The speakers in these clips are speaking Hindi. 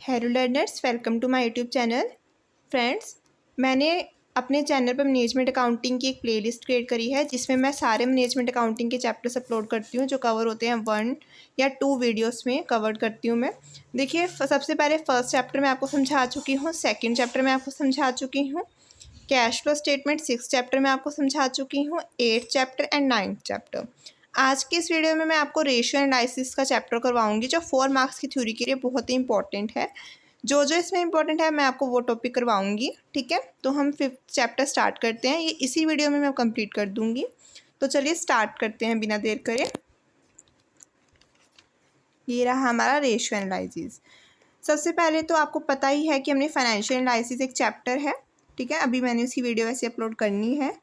Hello learners, welcome to my YouTube channel. Friends, मैंने अपने चैनल पर मैनेजमेंट अकाउंटिंग की एक प्लेलिस्ट क्रिएट करी है जिसमें मैं सारे मैनेजमेंट अकाउंटिंग के चैप्टर्स अपलोड करती हूँ जो कवर होते हैं 1 या 2 वीडियोस में कवर करती हूँ मैं। देखिए, सबसे पहले फर्स्ट चैप्टर मैं आपको समझा चुकी हूँ, सेकेंड चैप्टर मैं आपको समझा चुकी हूँ, कैश फ्लो स्टेटमेंट 6 चैप्टर में आपको समझा चुकी हूँ, 8th chapter and 9th chapter. आज के इस वीडियो में मैं आपको रेशियो एनालिसिस का चैप्टर करवाऊंगी जो 4 मार्क्स की थ्योरी के लिए बहुत ही इंपॉर्टेंट है। जो जो इसमें इंपॉर्टेंट है मैं आपको वो टॉपिक करवाऊंगी। ठीक है, तो हम 5th चैप्टर स्टार्ट करते हैं। ये इसी वीडियो में मैं कंप्लीट कर दूंगी। तो चलिए स्टार्ट करते हैं बिना देर करे। ये रहा हमारा रेशियो एनालिसिस। सबसे पहले तो आपको पता ही है कि हमने फाइनेंशियल एनालिसिस एक चैप्टर है। ठीक है, अभी मैंने उसकी वीडियो वैसे अपलोड करनी है।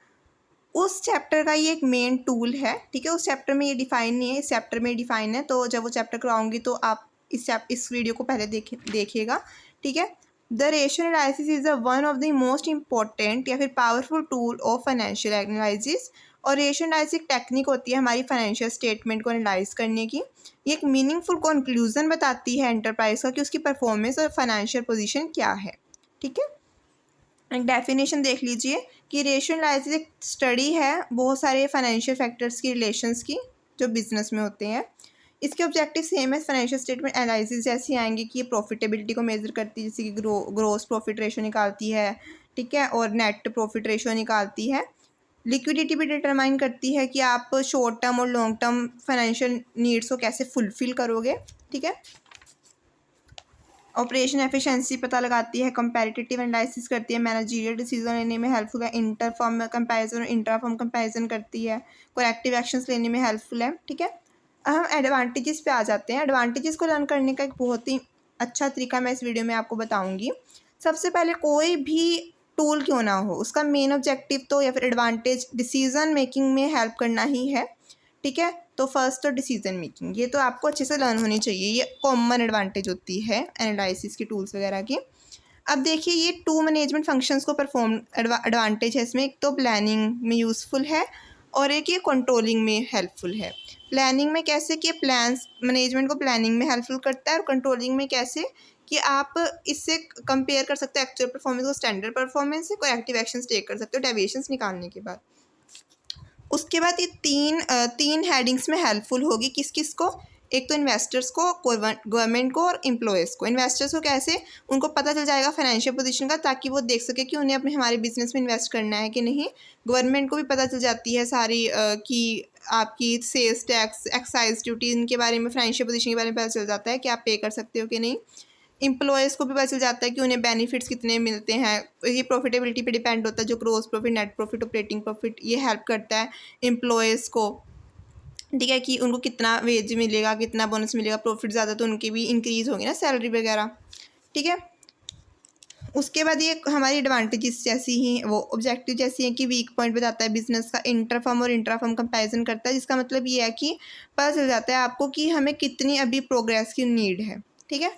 उस चैप्टर का ये एक मेन टूल है। ठीक है, उस चैप्टर में ये डिफाइन नहीं है, इस चैप्टर में डिफाइन है। तो जब वो चैप्टर कराऊंगी तो आप इस वीडियो को पहले देखिएगा। ठीक है, the ratio analysis is the one of the most important या फिर powerful tool of financial analysis. और रेशियो एनालिसिस टेक्निक होती है हमारी फाइनेंशियल स्टेटमेंट को एनालाइज करने की। ये एक मीनिंगफुल कंक्लूजन बताती है एंटरप्राइज का कि उसकी परफॉर्मेंस और फाइनेंशियल पोजीशन क्या है। ठीक है, एक डेफिनेशन देख लीजिए कि रेशियो एनालिसिस एक स्टडी है बहुत सारे फाइनेंशियल फैक्टर्स की रिलेशंस की जो बिजनेस में होते हैं। इसके ऑब्जेक्टिव सेम है फाइनेंशियल स्टेटमेंट एनालिसिस जैसे आएंगे कि ये प्रॉफिटेबिलिटी को मेजर करती है, जैसे कि ग्रोस प्रॉफिट रेशियो निकालती है। ठीक है, और नेट प्रॉफिट रेशियो निकालती है। लिक्विडिटी भी डिटरमाइन करती है कि आप शॉर्ट टर्म और लॉन्ग टर्म फाइनेंशियल नीड्स को कैसे फुलफिल करोगे। ठीक है, ऑपरेशन एफिशिएंसी पता लगाती है, कंपैरेटिव एनालिसिस करती है, मैनेजरियल डिसीजन लेने में हेल्पफुल है, इंटरफॉर्म कंपैरिजन और इंट्राफॉर्म कंपैरिजन करती है, करेक्टिव एक्शंस लेने में हेल्पफुल है। ठीक है, अब हम एडवांटेजेस पे आ जाते हैं। एडवांटेजेस को लर्न करने का एक बहुत ही अच्छा तरीका मैं इस वीडियो में आपको बताऊंगी। सबसे पहले कोई भी टूल क्यों ना हो, उसका मेन ऑब्जेक्टिव तो या फिर एडवांटेज डिसीजन मेकिंग में हेल्प करना ही है। ठीक है, तो फर्स्ट तो डिसीजन मेकिंग, ये तो आपको अच्छे से लर्न होनी चाहिए, ये कॉमन एडवांटेज होती है एनालिसिस की टूल्स वगैरह की। अब देखिए, ये 2 मैनेजमेंट फंक्शंस को परफॉर्म एडवांटेज है इसमें। एक तो प्लानिंग में यूज़फुल है और एक ये कंट्रोलिंग में हेल्पफुल है। प्लानिंग में कैसे कि प्लान्स मैनेजमेंट को प्लानिंग में हेल्पफुल करता है, और कंट्रोलिंग में कैसे कि आप इससे कंपेयर कर सकते हो एक्चुअल परफॉर्मेंस को स्टैंडर्ड परफॉर्मेंस से, करेक्टिव एक्शंस टेक कर सकते हो डेविएशंस निकालने के बाद। उसके बाद ये तीन हेडिंग्स में हेल्पफुल होगी किस किस को। एक तो इन्वेस्टर्स को, गवर्नमेंट को और एम्प्लॉयज़ को। इन्वेस्टर्स को कैसे, उनको पता चल जाएगा फाइनेंशियल पोजीशन का, ताकि वो देख सके कि उन्हें अपने हमारे बिजनेस में इन्वेस्ट करना है कि नहीं। गवर्नमेंट को भी पता चल जाती है सारी कि आपकी सेल्स टैक्स, एक्साइज ड्यूटी, इनके बारे में, फाइनेंशियल पोजीशन के बारे में पता चल जाता है कि आप पे कर सकते हो कि नहीं। एम्प्लॉयज़ को भी पता चल जाता है कि उन्हें बेनिफिट्स कितने मिलते हैं। ये प्रॉफिटेबिलिटी पे डिपेंड होता है, जो gross profit, net profit, operating profit, ये हेल्प करता है एम्प्लॉयज़ को। ठीक है, कि उनको कितना वेज मिलेगा, कितना बोनस मिलेगा, प्रॉफिट ज़्यादा तो उनकी भी इंक्रीज़ होगी ना सैलरी वगैरह। ठीक है, उसके बाद ये हमारी एडवांटेजेस जैसी ही वो ऑब्जेक्टिव जैसी है कि वीक पॉइंट बताता है बिजनेस का, इंटरफर्म और इंट्राफर्म कंपैरिजन करता है, जिसका मतलब ये है कि पता चल जाता है आपको कि हमें कितनी अभी प्रोग्रेस की नीड है। ठीक है,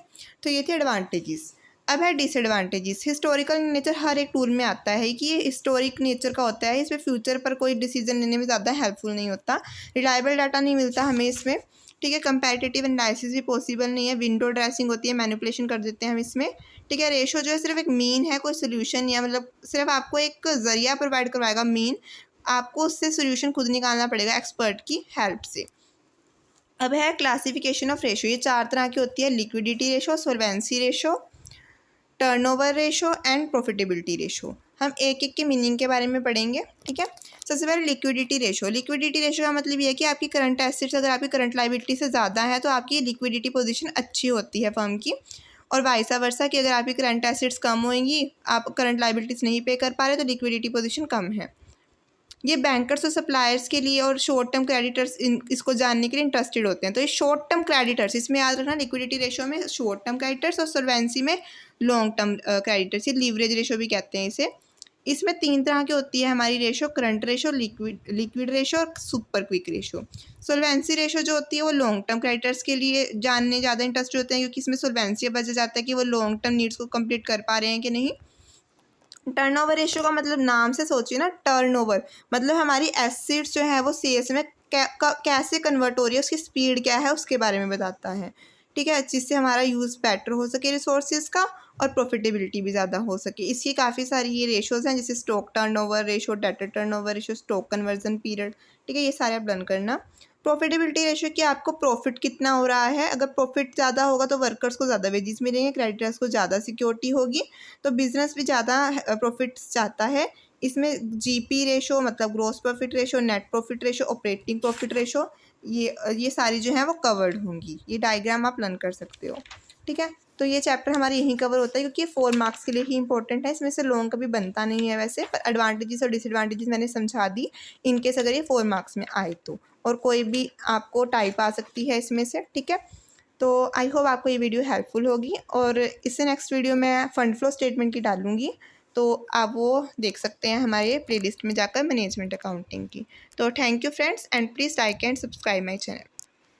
तो ये थे एडवांटेजेस। अब है डिसएडवांटेजेस। हिस्टोरिकल नेचर हर एक टूल में आता है कि ये हिस्टोरिक नेचर का होता है, इसमें फ्यूचर पर कोई डिसीजन लेने में ज़्यादा हेल्पफुल नहीं होता, रिलायबल डाटा नहीं मिलता हमें इसमें। ठीक है, कंपैरेटिव एनालिसिस भी पॉसिबल नहीं है, विंडो ड्रेसिंग होती है, मैनिपुलेशन कर देते हैं हम इसमें। ठीक है, रेशो जो है सिर्फ एक मीन है, कोई सोल्यूशन या मतलब सिर्फ आपको एक ज़रिया प्रोवाइड करवाएगा मीन, आपको उससे सोल्यूशन खुद निकालना पड़ेगा एक्सपर्ट की हेल्प से। अब है क्लासिफिकेशन ऑफ रेशो। ये 4 तरह की होती है, liquidity ratio, solvency ratio, turnover ratio and profitability ratio. हम एक एक के मीनिंग के बारे में पढ़ेंगे। ठीक है, सबसे पहले लिक्विडिटी रेशो। लिक्विडिटी रेशो का मतलब ये है कि आपकी करंट एसेट्स अगर आपकी करंट लाइबिलिटी से ज़्यादा है तो आपकी लिक्विडिटी पोजीशन अच्छी होती है फर्म की, और वाइसा वर्सा कि अगर आपकी करंट एसेट्स कम होंगी, आप करंट लाइबिलिटीज नहीं पे कर पा रहे, तो लिक्विडिटी पोजीशन कम है। ये बैंकर्स और सप्लायर्स के लिए और शॉर्ट टर्म क्रेडिटर्स इसको जानने के लिए इंटरेस्टेड होते हैं। तो ये शॉर्ट टर्म क्रेडिटर्स, इसमें याद रखना लिक्विडिटी रेशो में शॉर्ट टर्म क्रेडिटर्स और सॉल्वेंसी में लॉन्ग टर्म क्रेडिटर्स, ये लीवरेज रेशो भी कहते हैं इसे। इसमें 3 तरह की होती है हमारी ratio, current ratio, liquid ratio और super quick ratio. Solvency ratio जो होती है वो लॉन्ग टर्म क्रेडिटर्स के लिए जानने ज़्यादा इंटरेस्ट होते हैं, क्योंकि इसमें सॉल्वेंसी बचा जाता है कि वो लॉन्ग टर्म नीड्स को कंप्लीट कर पा रहे हैं कि नहीं। टर्नओवर रेशियो का मतलब नाम से सोचिए ना, टर्नओवर मतलब हमारी एसेट्स जो है वो सेल्स में कैसे कन्वर्ट हो रही है, उसकी स्पीड क्या है उसके बारे में बताता है। ठीक है, जिससे हमारा यूज़ बेटर हो सके रिसोर्सेज का और प्रॉफिटेबिलिटी भी ज़्यादा हो सके। इसकी काफ़ी सारी ये रेशोज़ हैं, जैसे stock turnover ratio, debtor turnover ratio, stock conversion period, ठीक है, ये सारे आप लर्न करना। प्रॉफिटेबिलिटी रेशो कि आपको प्रॉफिट कितना हो रहा है। अगर प्रॉफिट ज़्यादा होगा तो वर्कर्स को ज़्यादा वेजेस मिलेंगे, क्रेडिटर्स को ज़्यादा सिक्योरिटी होगी, तो बिजनेस भी ज़्यादा प्रॉफिट चाहता है। इसमें जीपी रेशो मतलब gross profit ratio, net profit ratio, operating profit ratio, ये सारी जो है वो कवर्ड होंगी। ये डायग्राम आप लर्न कर सकते हो, ठीक है। तो ये चैप्टर हमारे यहीं कवर होता है, क्योंकि ये 4 मार्क्स के लिए ही इंपॉर्टेंट है। इसमें से लॉन्ग कभी बनता नहीं है वैसे, पर एडवांटेजेस और डिसएडवांटेजेस मैंने समझा दी इनकेस अगर ये 4 मार्क्स में आए तो। और कोई भी आपको टाइप आ सकती है इसमें से, ठीक है। तो आई होप आपको ये वीडियो हेल्पफुल होगी, और इससे नेक्स्ट वीडियो मैं फंड फ्लो स्टेटमेंट की डालूंगी, तो आप वो देख सकते हैं हमारे प्लेलिस्ट में जाकर मैनेजमेंट अकाउंटिंग की। तो thank you friends, and please like and subscribe my channel.